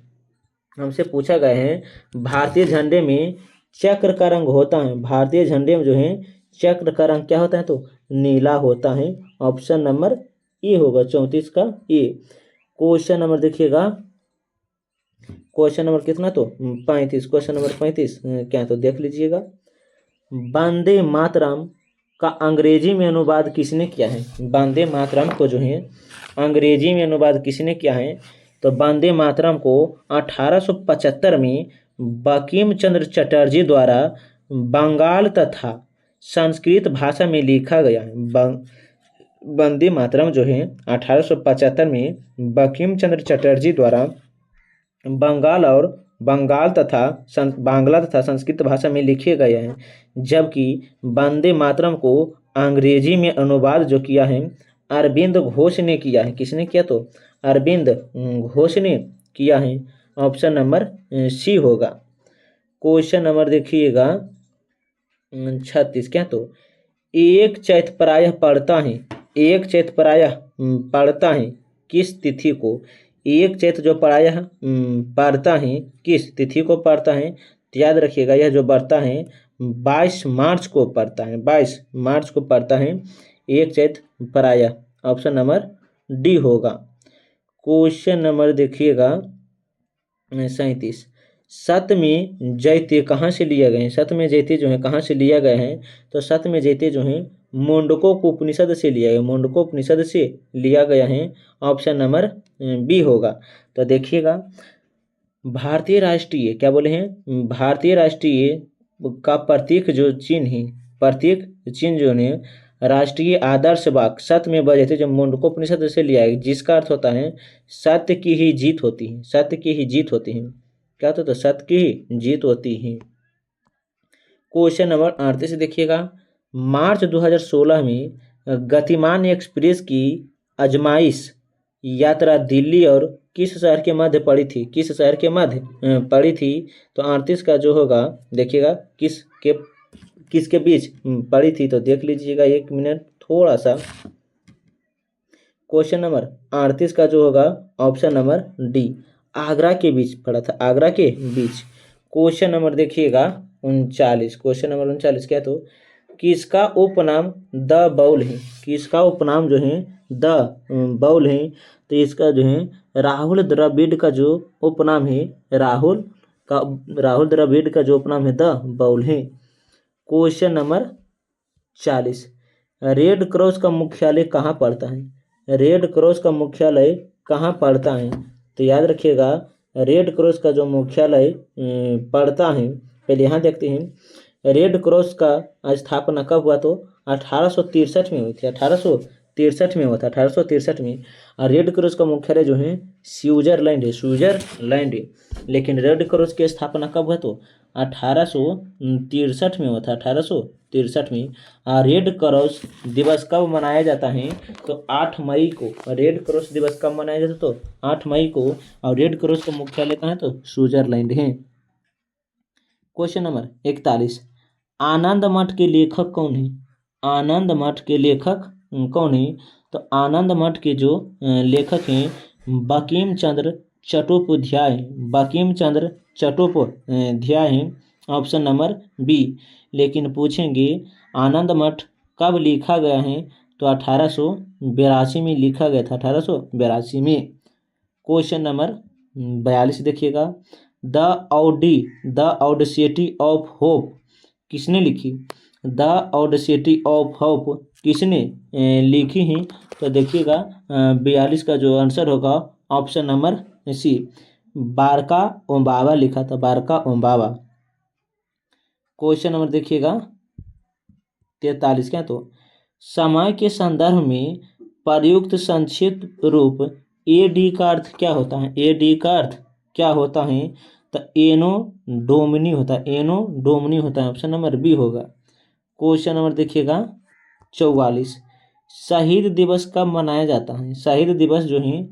हमसे पूछा गया है भारतीय झंडे में चक्र का रंग होता है, भारतीय झंडे में जो है चक्र का रंग क्या होता है तो नीला होता है। ऑप्शन नंबर ए होगा 34 का ए। क्वेश्चन नंबर देखिएगा क्वेश्चन नंबर कितना तो 35, क्वेश्चन नंबर 35 क्या तो देख लीजिएगा। वंदे मातरम का अंग्रेजी में अनुवाद किसने किया है, वंदे मातरम को जो है अंग्रेजी में अनुवाद किसने किया है, तो वंदे मातरम को 1875 में बंकिम चंद्र चटर्जी द्वारा बंगाल तथा संस्कृत भाषा में लिखा गया है। वंदे मातरम जो है 1875 में बंकिम चंद्र चटर्जी द्वारा बांग्ला तथा संस्कृत भाषा में लिखे गए हैं, जबकि वंदे मातरम को अंग्रेजी में अनुवाद जो किया है अरविंद घोष ने किया है। किसने किया तो अरविंद घोष ने किया है। ऑप्शन नंबर सी होगा। क्वेश्चन नंबर देखिएगा 36 क्या तो एक चैत प्रायः पड़ता है, एक चैत प्रायः पड़ता है किस तिथि को, एक चैत जो प्रायः पड़ता है किस तिथि को पड़ता है, तो याद रखिएगा यह जो बढ़ता है 22 मार्च को पड़ता है, 22 मार्च को पड़ता है एक चैत प्रायः। ऑप्शन नंबर डी होगा। क्वेश्चन नंबर देखिएगा 37 सत में जैते कहाँ से लिया गए हैं, सत में जैते जो है कहाँ से लिया गया है, तो सत में जैते जो है मुंडकोप उपनिषद से लिया गया, मुंडकोप उपनिषद से लिया गया है। ऑप्शन नंबर बी होगा। तो देखिएगा भारतीय राष्ट्रीय क्या बोले हैं, भारतीय राष्ट्रीय का प्रतीक जो चिन्ह है, प्रतीक चिन्ह जो है राष्ट्रीय आदर्श वाक्य सत्य में बजे थे जो मुंडकोपनिषद से लिया है, जिसका अर्थ होता है सत्य की ही जीत होती है, सत्य की ही जीत होती है। क्या होता है तो सत्य की ही जीत होती है। क्वेश्चन नंबर 38 देखिएगा मार्च 2016 में गतिमान एक्सप्रेस की आजमाइश यात्रा दिल्ली और किस शहर के मध्य पड़ी थी, किस शहर के मध्य पड़ी थी, तो 38 का जो होगा देखिएगा किसके बीच पड़ी थी, तो देख लीजिएगा 1 मिनट थोड़ा सा। क्वेश्चन नंबर 38 का जो होगा ऑप्शन नंबर डी आगरा के बीच पड़ा था, आगरा के बीच। क्वेश्चन नंबर देखिएगा 39, क्वेश्चन नंबर 39 क्या तो किसका उपनाम द बाउल है, किसका उपनाम जो है द बाउल है, तो इसका जो है राहुल द्रविड़ का जो उपनाम है राहुल द्रविड़ का जो उपनाम है द बाउल है। Question number 40। रेड क्रॉस का मुख्यालय कहाँ पड़ता है? रेड क्रॉस का मुख्यालय कहाँ पड़ता है? तो याद रखिएगा, रेड क्रॉस का जो मुख्यालय पड़ता है, पहले यहाँ देखते हैं। रेड क्रॉस का स्थापना कब हुआ? तो 1863 में हुई थी। 1863 में हुआ था, 1863 में। और रेड क्रॉस का मुख्यालय जो है स्विट्जरलैंड है, स्विट्जरलैंड है। लेकिन रेड क्रॉस की स्थापना कब हुआ? तो 1863 में हुआ था, 1863 में। और रेड क्रॉस दिवस कब मनाया जाता है? तो 8 मई को। रेड क्रॉस दिवस कब मनाया जाता है? तो 8 मई को। और रेड क्रॉस का मुख्यालय कहाँ है? तो स्विट्जरलैंड है। Question number 41। आनंद मठ के लेखक कौन है? आनंद मठ के लेखक कौन है? तो आनंद मठ के जो लेखक हैं बंकिम चंद्र चट्टोपाध्याय, बंकिम चंद्र चट्टोपाध्याय हैं। Option number B. लेकिन पूछेंगे आनंद मठ कब लिखा गया है? तो 1882 में लिखा गया था, 1882 में। क्वेश्चन नंबर 42 देखिएगा। द ऑडेसिटी ऑफ होप किसने लिखी? द ऑडेसिटी ऑफ होप किसने लिखी है? तो देखिएगा 42 का जो आंसर होगा ऑप्शन नंबर सी, बारका ओम्बावा लिखा था, बारका ओम्बावा। क्वेश्चन नंबर देखिएगा 43। क्या? तो समय के संदर्भ में प्रयुक्त संक्षिप्त रूप एडी का अर्थ क्या होता है? एडी का अर्थ क्या होता है? तो एनो डोमिनी होता है, एनो डोमिनी होता है। ऑप्शन नंबर बी होगा। क्वेश्चन नंबर देखिएगा 44। शहीद दिवस कब मनाया जाता है? शहीद दिवस जो है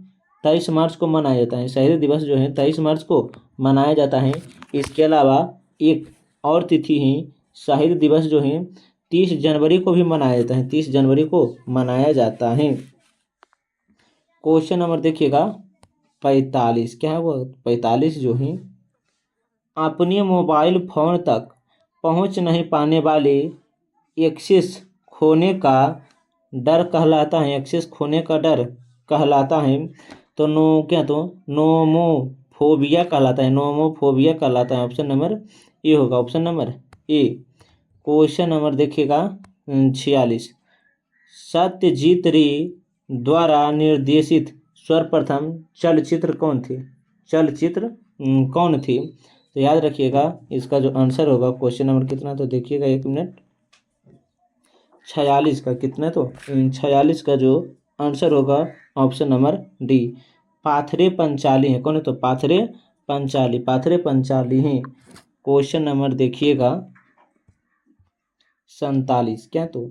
23 मार्च को मनाया जाता है। शहीद दिवस जो है 23 मार्च को मनाया जाता है। इसके अलावा एक और तिथि है, शहीद दिवस जो है 30 जनवरी को भी मनाया जाता है, 30 जनवरी को मनाया जाता है। क्वेश्चन नंबर देखिएगा 45। क्या हुआ? 45 जो है अपने मोबाइल फोन तक पहुंच नहीं पाने वाले एक्सेस खोने का डर कहलाता है, एक्सेस खोने का डर कहलाता है। तो नोमोफोबिया कहलाता है, नोमोफोबिया कहलाता है। ऑप्शन नंबर ए होगा, option number A. Question number देखिएगा 46। सत्यजीत रे द्वारा निर्देशित सर्वप्रथम चलचित्र कौन थे? चलचित्र कौन थी? तो याद रखिएगा इसका जो आंसर होगा क्वेश्चन नंबर कितना? तो देखिएगा 1 मिनट, 46 का कितना? तो 46 का जो आंसर होगा option number D, Pathare Panchali है। कौन है? तो पाथरे पंचाली, पाथरे पंचाली हैं। क्वेश्चन नंबर देखिएगा 47। क्या? तो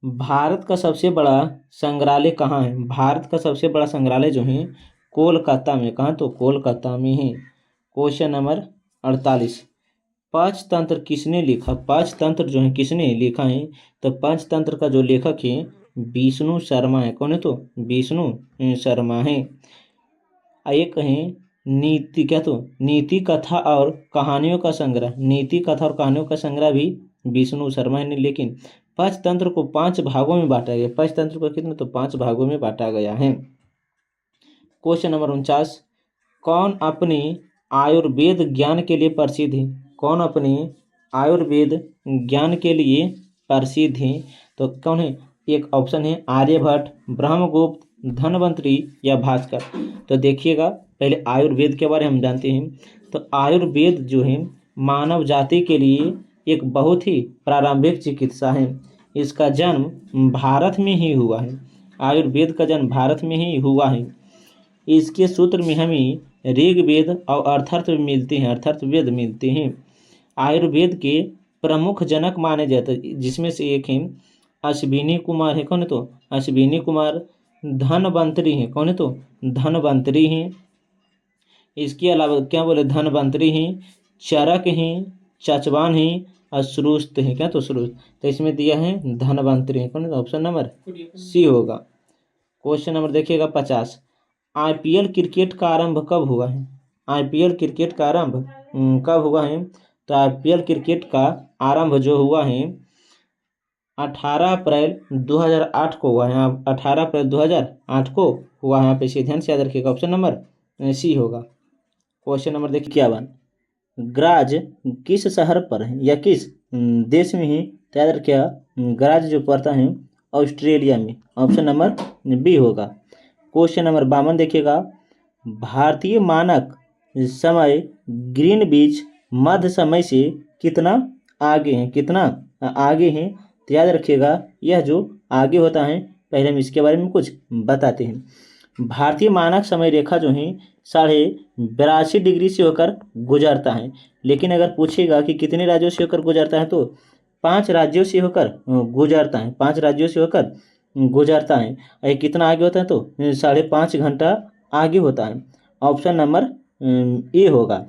भारत का सबसे बड़ा संग्रहालय कहाँ है? भारत का सबसे बड़ा संग्रहालय जो है कोलकाता में। कहाँ? तो कोलकाता में है। Question number 48। पंचतंत्र किसने लिखा? पंचतंत्र जो है किसने लिखा है? तो पंचतंत्र का जो लेखक है विष्णु शर्मा है। कौन है? तो विष्णु शर्मा है। एक है नीति, क्या? तो नीति कथा और कहानियों का संग्रह, नीति कथा और कहानियों का संग्रह भी विष्णु शर्मा है। लेकिन पंचतंत्र को 5 भागों में बांटा गया। पंचतंत्र को कितने? तो 5 भागों में बांटा गया है। Question number 49। कौन अपने आयुर्वेद ज्ञान के लिए प्रसिद्ध है? कौन अपने आयुर्वेद ज्ञान के लिए प्रसिद्ध है? तो कौन है? एक ऑप्शन है आर्यभट्ट, ब्रह्मगुप्त, धन्वंतरी या भास्कर। तो देखिएगा पहले आयुर्वेद के बारे में हम जानते हैं। तो आयुर्वेद जो है मानव जाति के लिए एक बहुत ही प्रारंभिक चिकित्सा है। इसका जन्म भारत में ही हुआ है। आयुर्वेद का जन्म भारत में ही हुआ है। इसके सूत्र में हमें ऋग्वेद और अर्थर्व मिलते हैं, अर्थर्ववेद मिलते हैं। आयुर्वेद के प्रमुख जनक माने जाते हैं, जिसमें से एक है अश्विनी कुमार है। कौन है? तो अश्विनी कुमार। धन्वंतरी है। कौन है? तो धन्वंतरी हैं। इसके अलावा क्या बोले? धन्वंतरी हैं, चरक हैं, चचवान हैं और श्रुष्ट हैं। क्या? तो श्रुष्ट। तो इसमें दिया है धन्वंतरी है। कौन है? तो ऑप्शन नंबर सी होगा। क्वेश्चन नंबर देखिएगा 50। आईपीएल क्रिकेट का आरंभ कब हुआ है? आईपीएल क्रिकेट का आरंभ कब हुआ है? तो आईपीएल क्रिकेट का आरंभ जो हुआ है 18 अप्रैल 2008 को हुआ है। 18 अप्रैल 2008 को हुआ है। यहाँ पे इसे ध्यान से याद रखिएगा, ऑप्शन नंबर सी होगा। क्वेश्चन नंबर देखिए 51। ग्राज किस शहर पर है या किस देश में ही तो याद रखिएगा गणराज्य जो पड़ता है ऑस्ट्रेलिया में। ऑप्शन नंबर बी होगा। क्वेश्चन नंबर 52 देखिएगा, भारतीय मानक समय ग्रीनविच मध्य समय से कितना आगे हैं, कितना आगे हैं। तो याद रखिएगा यह जो आगे होता है, पहले हम इसके बारे में कुछ बताते हैं। भारतीय मानक समय रेखा जो है 82.5 डिग्री से होकर गुजरता है, लेकिन अगर पूछेगा कि कितने राज्यों से होकर गुजरता है तो 5 राज्यों से होकर गुजरता है, 5 राज्यों से होकर गुजरता है। ये कितना आगे होता है तो 5.5 घंटा आगे होता है। ऑप्शन नंबर ए होगा।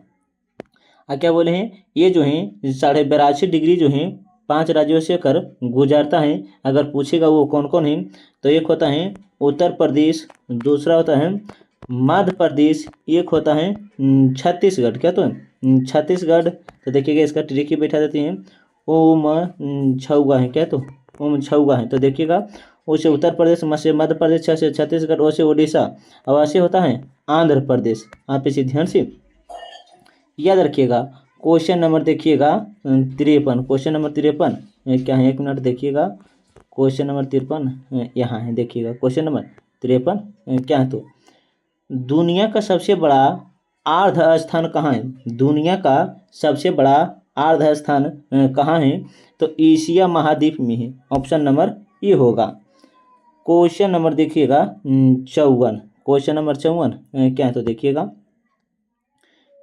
क्या बोले हैं, ये जो है 82.5 डिग्री जो है 5 राज्यों से कर गुजरता है। अगर पूछेगा वो कौन कौन है तो एक होता है उत्तर प्रदेश, दूसरा होता है मध्य प्रदेश, एक होता है छत्तीसगढ़। क्या तो छत्तीसगढ़। तो देखिएगा इसका ट्रिक बैठा देते हैं, ओम छौगा है। क्या तो ओम छौगा है। तो देखिएगा उसे उत्तर प्रदेश, से मध्य प्रदेश, से छत्तीसगढ़, और से उड़ीसा, और ऐसे होता है आंध्र प्रदेश। आप इसे ध्यान से याद रखिएगा। क्वेश्चन नंबर देखिएगा 53। क्वेश्चन नंबर 53 क्या है, 1 मिनट देखिएगा। क्वेश्चन नंबर 53 यहाँ है, देखिएगा क्वेश्चन नंबर 53 क्या है। तो दुनिया का सबसे बड़ा आर्ध स्थान कहाँ है, दुनिया का सबसे बड़ा आर्ध स्थान कहाँ है। तो एशिया महाद्वीप में है। ऑप्शन नंबर ए होगा। क्वेश्चन नंबर देखिएगा 54। क्वेश्चन नंबर 54 क्या है। तो देखिएगा,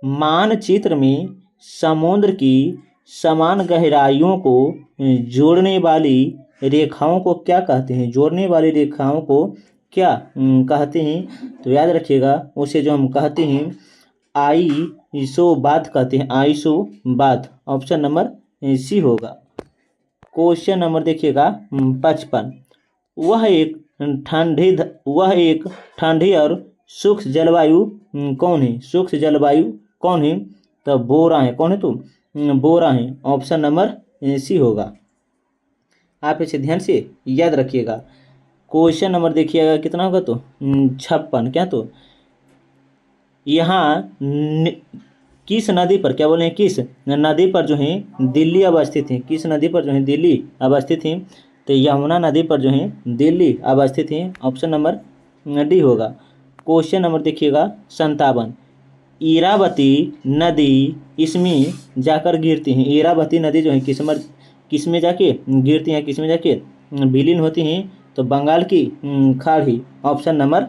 मानचित्र में समुद्र की समान गहराइयों को जोड़ने वाली रेखाओं को क्या कहते हैं, जोड़ने वाली रेखाओं को क्या कहते हैं। तो याद रखिएगा उसे जो हम कहते हैं आइसोबात कहते हैं, आइसोबात। ऑप्शन नंबर सी होगा। क्वेश्चन नंबर देखिएगा 55। वह एक ठंडी और शुष्क जलवायु कौन है, शुष्क जलवायु कौन है। तो बोरा है। कौन है तो बोरा है। ऑप्शन नंबर सी होगा। आप इसे ध्यान से याद रखिएगा। क्वेश्चन नंबर देखिएगा कितना होगा तो 56। क्या तो यहाँ किस नदी पर, क्या बोले हैं, किस नदी पर जो है दिल्ली अवस्थित है, किस नदी पर जो है दिल्ली अवस्थित है। तो यमुना नदी पर जो है दिल्ली अवस्थित है। ऑप्शन नंबर डी होगा। क्वेश्चन नंबर देखिएगा 57। इरावती नदी इसमें जाकर गिरती हैं, इरावती नदी जो है किस में जाके गिरती हैं, किस में जाके विलीन होती हैं। तो बंगाल की खाड़ी। ऑप्शन नंबर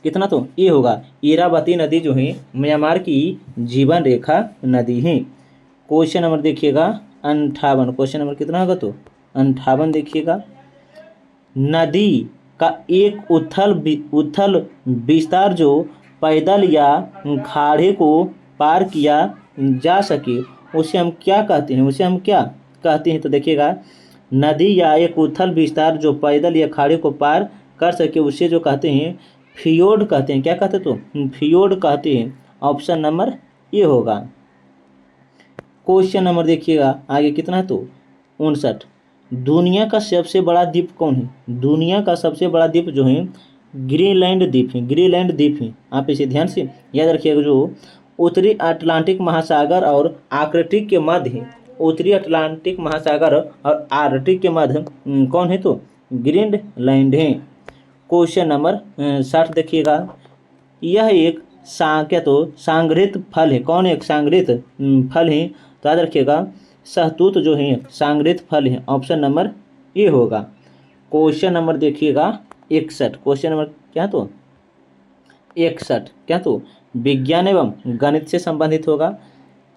कितना तो ये होगा। इरावती नदी जो है म्यांमार की जीवन रेखा नदी है। क्वेश्चन नंबर देखिएगा 58। क्वेश्चन नंबर कितना होगा तो 58 देखिएगा, नदी का एक उथल विस्तार जो पैदल या खाड़े को पार किया जा सके उसे हम क्या कहते हैं, उसे हम क्या कहते हैं। तो देखिएगा नदी या एक उथल विस्तार जो पैदल या खाड़े को पार कर सके उसे जो कहते हैं फियोर्ड कहते हैं। क्या कहते हैं तो फियोर्ड कहते हैं। ऑप्शन नंबर ये होगा। क्वेश्चन नंबर देखिएगा आगे कितना है तो 59। दुनिया का सबसे बड़ा द्वीप कौन है, दुनिया का सबसे बड़ा द्वीप जो है ग्रीनलैंड द्वीप है, ग्रीनलैंड द्वीप है। आप इसे ध्यान से याद रखिएगा। जो उत्तरी अटलांटिक महासागर और आर्कटिक के मध्य है, उत्तरी अटलांटिक महासागर और आर्कटिक के मध्य कौन है तो ग्रीनलैंड है। क्वेश्चन नंबर 60 देखिएगा, यह एक क्या तो सांगृत फल है। कौन एक सांगृत फल है। तो याद रखिएगा सहतूत जो है सांगृत फल है। ऑप्शन नंबर ए होगा। क्वेश्चन नंबर देखिएगा 61। क्वेश्चन नंबर क्या तो 61 क्या तो विज्ञान एवं गणित से संबंधित होगा,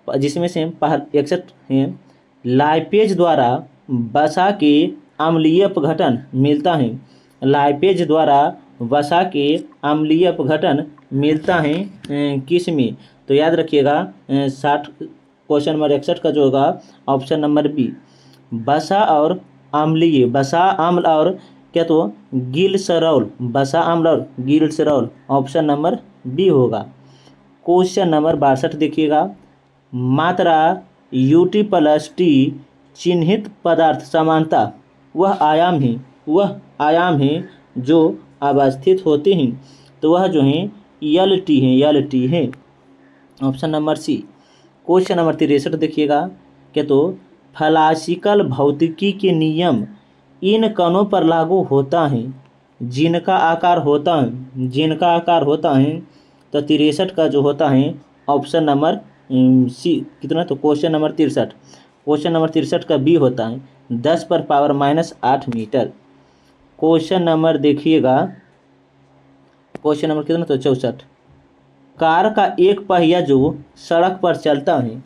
जिसमें से 61 है, लाइपेज द्वारा वसा के अम्लीय अपघटन मिलता है, लाइपेज द्वारा वसा के अम्लीय अपघटन मिलता है किस में। तो याद रखिएगा 60 क्वेश्चन नंबर 61 का जो होगा ऑप्शन नंबर बी, वसा और अम्लीय, वसा अम्ल और क्या तो गिलसरौल, वसा अम्ल और गिलसरौल। ऑप्शन नंबर बी होगा। क्वेश्चन नंबर 62 देखिएगा, मात्रा यूटी प्लस टी चिन्हित पदार्थ समानता वह आयाम है जो अवस्थित होते हैं। तो वह जो है यल टी है। Option number C. Question number 63 देखिएगा, क्या तो क्लासिकल भौतिकी के नियम इन कणों पर लागू होता है जिनका आकार होता है। तो 63 का जो होता है ऑप्शन नंबर सी कितना, तो क्वेश्चन नंबर 63, क्वेश्चन नंबर 63 का बी होता है 10⁻⁻8 मीटर। क्वेश्चन नंबर देखिएगा, क्वेश्चन नंबर कितना, तो 64। कार का एक पहिया जो सड़क पर चलता है,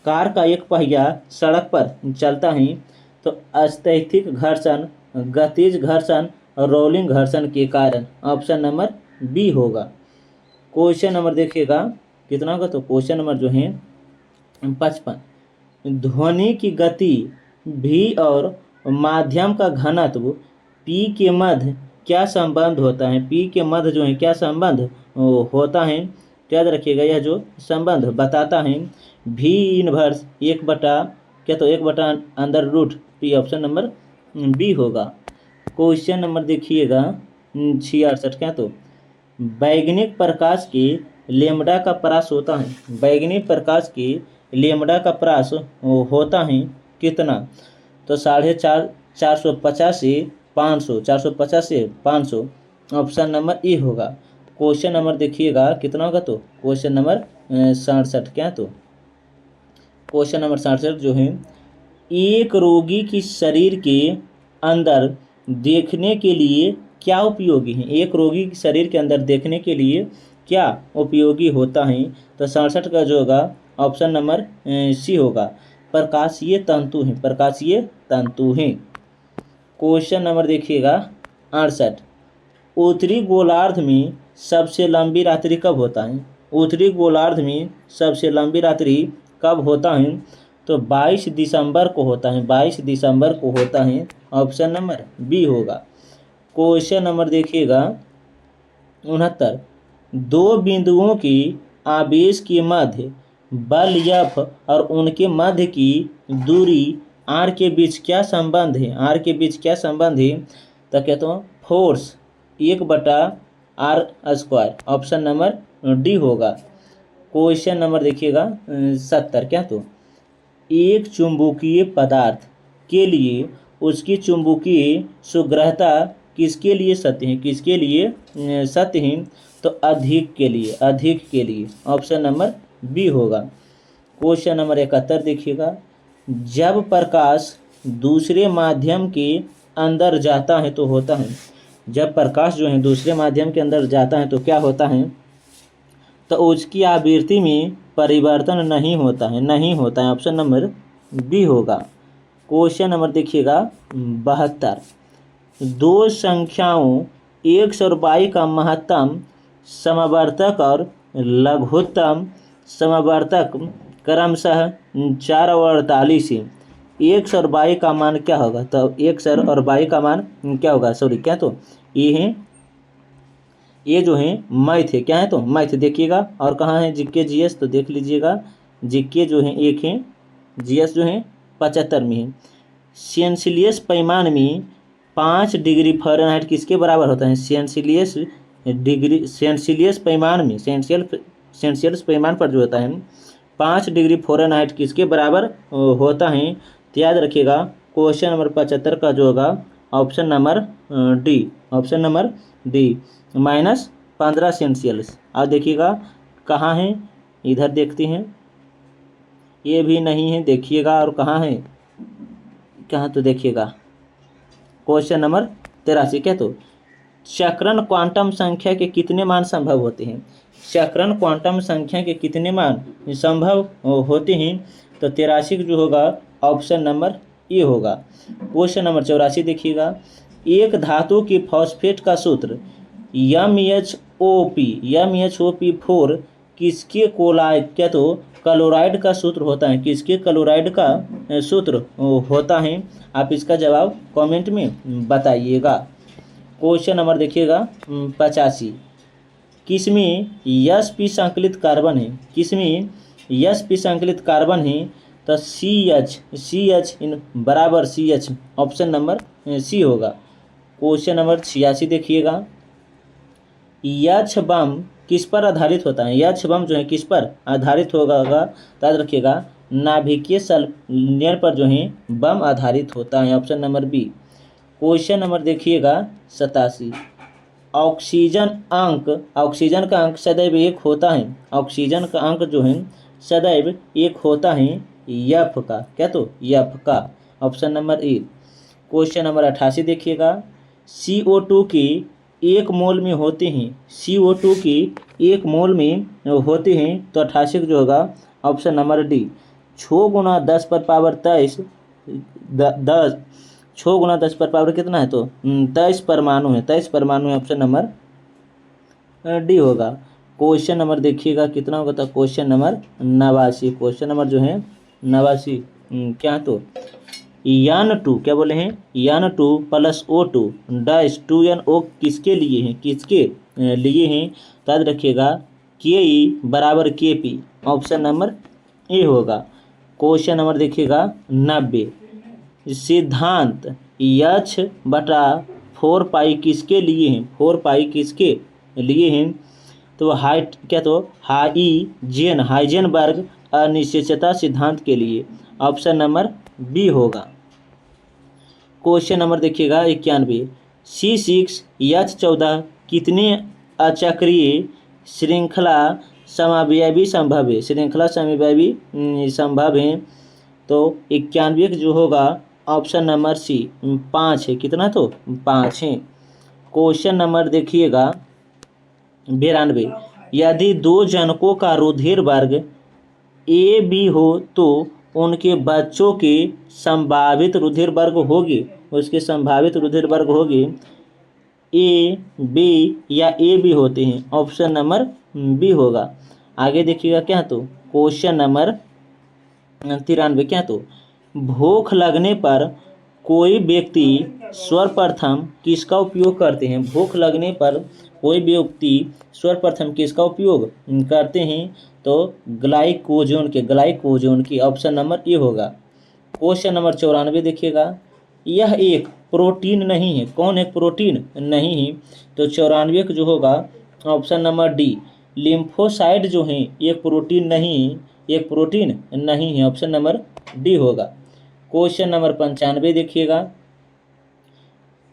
कार का एक पहिया सड़क पर चलता है तो स्थैतिक घर्षण, गतिज घर्षण, रोलिंग घर्षण के कारण ऑप्शन नंबर बी होगा। क्वेश्चन नंबर देखिएगा कितना होगा, तो क्वेश्चन नंबर जो है 55। ध्वनि की गति भी और माध्यम का घनत्व पी के मध्य क्या संबंध होता है, पी के मध्य जो है क्या संबंध होता है, याद रखिएगा यह जो संबंध बताता है भी इनवर्स 1/, क्या तो 1/√ पी, ऑप्शन नंबर बी होगा। क्वेश्चन नंबर देखिएगा 66, क्या तो वैज्ञानिक प्रकाश के लेमड़ा का परास होता है, वैज्ञानिक प्रकाश के लेमड़ा का परास होता है कितना, तो 450 से 500, 450 से 500, ऑप्शन नंबर ए होगा। क्वेश्चन नंबर देखिएगा कितना होगा, तो क्वेश्चन नंबर 67, क्या तो क्वेश्चन नंबर 67 जो है एक रोगी की शरीर के अंदर देखने के लिए क्या उपयोगी है, एक रोगी के शरीर के अंदर देखने के लिए क्या उपयोगी होता है, तो 67 का जो होगा ऑप्शन नंबर सी होगा, प्रकाशीय तंतु हैं, प्रकाशीय तंतु हैं। क्वेश्चन नंबर देखिएगा 68। उत्तरी गोलार्ध में सबसे लंबी रात्रि कब होता है, उत्तरी गोलार्ध में सबसे लंबी रात्रि कब होता है, तो 22 दिसंबर को होता है, 22 दिसंबर को होता है, ऑप्शन नंबर बी होगा। क्वेश्चन नंबर देखिएगा 69। दो बिंदुओं की आवेश के मध्य बल F और उनके मध्य की दूरी r के बीच क्या संबंध है, r के बीच क्या संबंध है, तो कहता हूँ force 1/r², option number D होगा। क्वेश्चन नंबर देखिएगा 70, क्या तो एक चुंबकीय पदार्थ के लिए उसकी चुंबकीय सुग्रहता किसके लिए सत्य है, किसके लिए सत्य है, तो अधिक के लिए, ऑप्शन नंबर बी होगा। क्वेश्चन नंबर 71 देखिएगा, जब प्रकाश दूसरे माध्यम के अंदर जाता है तो होता है, जब प्रकाश जो है दूसरे माध्यम के अंदर जाता है तो क्या होता है, तो उसकी आवृत्ति में परिवर्तन नहीं होता है, ऑप्शन नंबर बी होगा। क्वेश्चन नंबर देखिएगा 72। दो संख्याओं x और y का महत्तम समवर्तक और लघुत्तम समवर्तक क्रमशः 4 और 48 है, x और y का मान क्या होगा, तो x और y का मान क्या होगा, क्या तो ये जो है मैथ है, क्या है, तो मैथ देखिएगा। और कहाँ है जीके जीएस, तो देख लीजिएगा जीके जो है 1 है, जीएस जो है 75 में है। सेल्सियस पैमाने में 5 डिग्री फ़ारेनहाइट किसके बराबर होता है, सेल्सियस पैमाने में, सेल्सियस पैमाने पर जो होता है 5 डिग्री फ़ारेनहाइट किसके बराबर होता है, तो याद रखिएगा क्वेश्चन नंबर 75 का जो होगा option number D, option number D -15 Celsius. अब देखिएगा कहाँ है, इधर देखते हैं, ये भी नहीं है, देखिएगा और कहाँ है, कहाँ, तो देखिएगा क्वेश्चन नंबर 83, क्या तो चक्रण क्वांटम संख्या के कितने मान संभव होते हैं, चक्रण क्वांटम संख्या के कितने मान संभव होते हैं, तो 83 जो होगा ऑप्शन नंबर ए होगा। क्वेश्चन नंबर 84 देखिएगा, एक धातु की फॉस्फेट का सूत्र MHOP4 किसके क्या तो क्लोराइड का सूत्र होता है, किसके क्लोराइड का सूत्र होता है, आप इसका जवाब कमेंट में बताइएगा। क्वेश्चन नंबर देखिएगा 85। किसमें sp संकलित कार्बन है, किसमें sp संकलित कार्बन है, तो CH इन बराबर CH, ऑप्शन नंबर सी होगा। क्वेश्चन नंबर 86 देखिएगा, यक्ष बम किस पर आधारित होता है, यक्ष बम जो है किस पर आधारित होगा, याद रखिएगा नाभिकीय संलयन पर जो है बम आधारित होता है। Option number B. Question number देखिएगा 87। ऑक्सीजन का अंक सदैव एक होता है। ऑक्सीजन का अंक जो है सदैव एक होता है यफ का। क्या तो यफ का। Option number A. Question number 88 देखिएगा। CO2 की एक मोल में होते हैं। CO2 की एक मोल में होते हैं तो 88 जो होगा ऑप्शन नंबर डी। 6 गुना 10 पर पावर 23 10 6 गुना 10 पर पावर कितना है तो 23 परमाणु है। 23 परमाणु है। ऑप्शन नंबर डी होगा। क्वेश्चन नंबर देखिएगा कितना होगा तो क्वेश्चन नंबर 89। क्वेश्चन नंबर जो है 89 क्या तो N2 क्या बोले हैं N2 plus O2 dash 2NO किसके लिए हैं। किसके लिए हैं तो याद रखिएगा के ई बराबर KP। ऑप्शन नंबर ए होगा। क्वेश्चन नंबर देखिएगा 90। सिद्धांत H/4 पाई किसके लिए हैं। 4 पाई किसके लिए हैं तो हाइजेनबर्ग अनिश्चितता सिद्धांत के लिए। ऑप्शन नंबर बी होगा। क्वेश्चन नंबर देखिएगा 91। C6H14 कितने अचक्रीय श्रृंखला समव्ययी संभव है। श्रृंखला समव्ययी संभव है तो 91 जो होगा ऑप्शन नंबर सी 5 है। कितना तो 5 है। क्वेश्चन नंबर देखिएगा 92। यदि दो जनकों का रुधिर वर्ग ए बी हो तो उनके बच्चों के संभावित रुधिर वर्ग होगी। उसके संभावित रुधिर वर्ग होगी ए बी या ए बी होते हैं। ऑप्शन नंबर बी होगा। आगे देखिएगा क्या तो क्वेश्चन नंबर 93 क्या तो भूख लगने पर कोई व्यक्ति सर्वप्रथम किसका उपयोग करते हैं। भूख लगने पर कोई व्यक्ति सर्वप्रथम किसका उपयोग करते हैं तो ग्लाइकोजन की। ऑप्शन नंबर ए होगा। क्वेश्चन नंबर 94 देखिएगा। यह एक प्रोटीन नहीं है। कौन एक प्रोटीन नहीं है तो 94 जो होगा ऑप्शन नंबर डी। लिम्फोसाइट जो है एक प्रोटीन नहीं है। ऑप्शन नंबर डी होगा। क्वेश्चन नंबर 95 देखिएगा।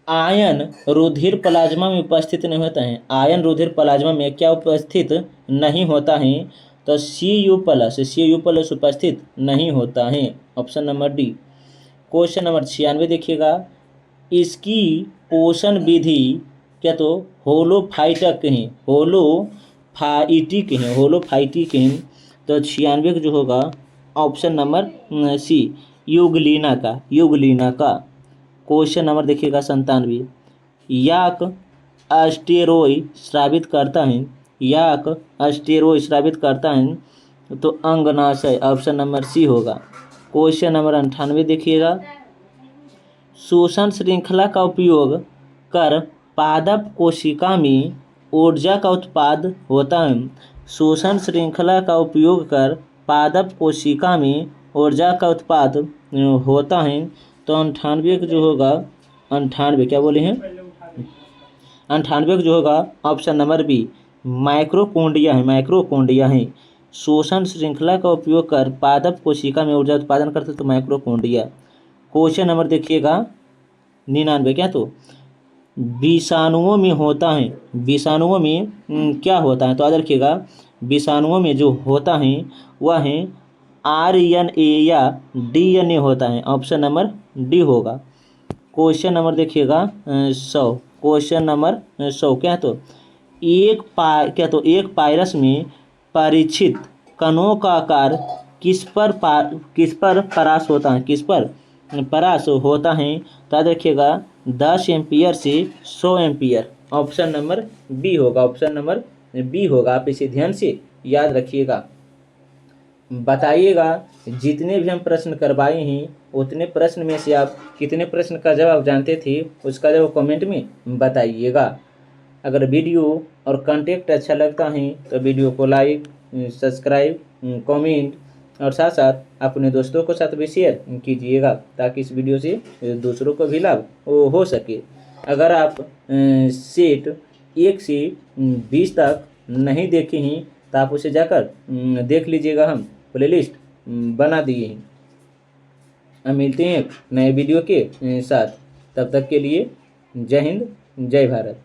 आयन रुधिर प्लाज्मा में उपस्थित नहीं होता है। आयन रुधिर प्लाज्मा में क्या उपस्थित नहीं होता है तो Cu+ उपस्थित नहीं होता है। Option number D. Question number 96 देखिएगा। इसकी पोषण विधि क्या तो होलोफाइटिक है तो 96 जो होगा ऑप्शन नंबर सी युगलीना का। क्वेश्चन नंबर देखिएगा 97। याक अस्टेरॉय स्रावित करता है तो अंगनाशय। ऑप्शन नंबर सी होगा। क्वेश्चन नंबर 98 देखिएगा। शोषण श्रृंखला का उपयोग कर पादप कोशिका में ऊर्जा का उत्पाद होता है। शोषण श्रृंखला का उपयोग कर पादप कोशिका में ऊर्जा का उत्पाद होता है तो 98 जो होगा 98 क्या बोले हैं 98 जो होगा ऑप्शन नंबर बी माइक्रोकोन्ड्रिया है। शोषण श्रृंखला का उपयोग कर पादप कोशिका में ऊर्जा उत्पादन करते तो माइक्रोकोन्ड्रिया। क्वेश्चन नंबर देखिएगा 99 क्या तो विषाणुओं में होता है। विषाणुओं में क्या होता है तो याद रखिएगा विषाणुओं में जो होता है वह है RNA या DNA होता है। ऑप्शन नंबर डी होगा। क्वेश्चन नंबर देखिएगा 100। क्वेश्चन नंबर 100 क्या तो एक पाइरस में परीक्षित कणों का आकार किस पर परास होता है तो याद रखिएगा 10 एम्पियर से 100 एम्पियर। ऑप्शन नंबर बी होगा। ऑप्शन नंबर बी होगा। आप इसे ध्यान से याद रखिएगा। बताइएगा जितने भी हम प्रश्न करवाए हैं उतने प्रश्न में से आप कितने प्रश्न का जवाब जानते थे उसका जवाब कमेंट में बताइएगा। अगर वीडियो और कंटेंट अच्छा लगता है तो वीडियो को लाइक सब्सक्राइब कमेंट और साथ साथ अपने दोस्तों के साथ भी शेयर कीजिएगा ताकि इस वीडियो से दूसरों को भी लाभ हो सके। अगर आप सेट 1 से 20 तक नहीं देखे हैं तो आप उसे जाकर देख लीजिएगा। हम प्लेलिस्ट बना दिए हैं। अब मिलते हैं एक नए वीडियो के साथ, तब तक के लिए जय हिंद जय भारत।